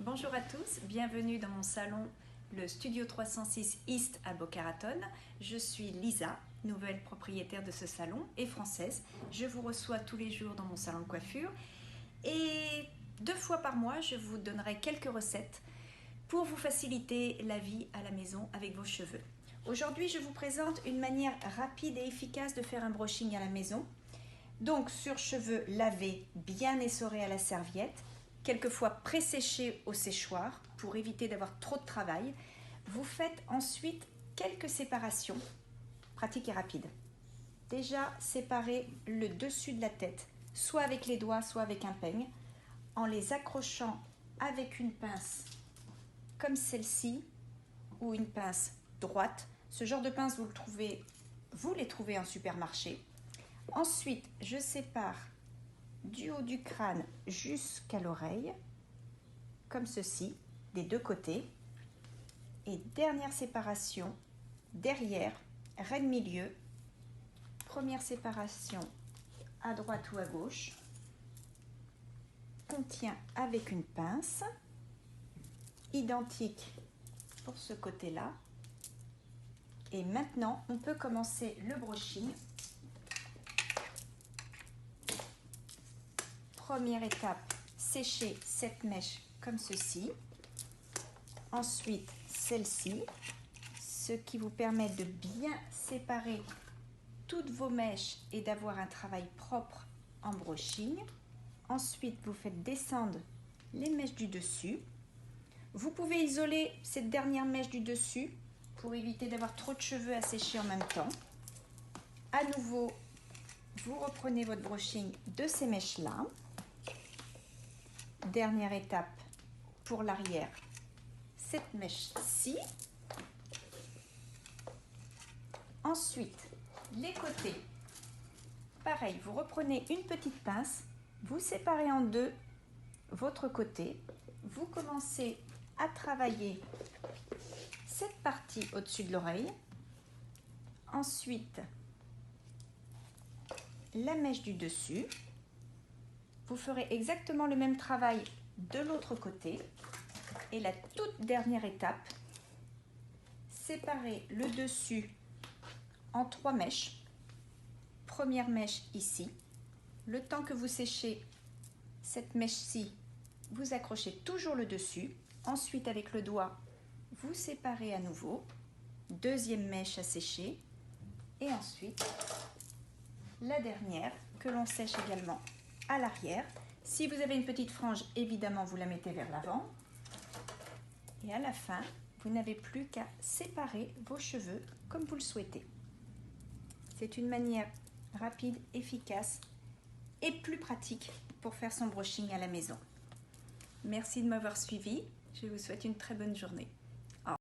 Bonjour à tous, bienvenue dans mon salon, le Studio 306 East à Boca Raton. Je suis Lisa, nouvelle propriétaire de ce salon et française. Je vous reçois tous les jours dans mon salon de coiffure et 2 fois par mois, je vous donnerai quelques recettes pour vous faciliter la vie à la maison avec vos cheveux. Aujourd'hui, je vous présente une manière rapide et efficace de faire un brushing à la maison. Donc, sur cheveux lavés, bien essorés à la serviette, quelquefois pré-séchés au séchoir pour éviter d'avoir trop de travail. Vous faites ensuite quelques séparations, pratiques et rapides. Déjà, séparez le dessus de la tête, soit avec les doigts, soit avec un peigne, en les accrochant avec une pince comme celle-ci ou une pince droite. Ce genre de pince, vous les trouvez en supermarché. Ensuite, je sépare du haut du crâne jusqu'à l'oreille, comme ceci, des deux côtés. Et dernière séparation, derrière, raie de milieu. Première séparation à droite ou à gauche. On tient avec une pince, identique pour ce côté-là. Et maintenant, on peut commencer le brushing. Première étape, sécher cette mèche comme ceci. Ensuite, celle-ci, ce qui vous permet de bien séparer toutes vos mèches et d'avoir un travail propre en brushing. Ensuite, vous faites descendre les mèches du dessus. Vous pouvez isoler cette dernière mèche du dessus pour éviter d'avoir trop de cheveux à sécher en même temps. À nouveau, vous reprenez votre brushing de ces mèches-là. Dernière étape pour l'arrière, cette mèche-ci. Ensuite, les côtés. Pareil, vous reprenez une petite pince, vous séparez en deux votre côté. Vous commencez à travailler cette partie au-dessus de l'oreille. Ensuite, la mèche du dessus. Vous ferez exactement le même travail de l'autre côté. Et la toute dernière étape, séparez le dessus en 3 mèches. Première mèche ici. Le temps que vous séchez cette mèche-ci, vous accrochez toujours le dessus. Ensuite, avec le doigt, vous séparez à nouveau. Deuxième mèche à sécher. Et ensuite, la dernière que l'on sèche également à l'arrière. Si vous avez une petite frange, évidemment, vous la mettez vers l'avant. Et à la fin, vous n'avez plus qu'à séparer vos cheveux comme vous le souhaitez. C'est une manière rapide, efficace et plus pratique pour faire son brushing à la maison. Merci de m'avoir suivi. Je vous souhaite une très bonne journée.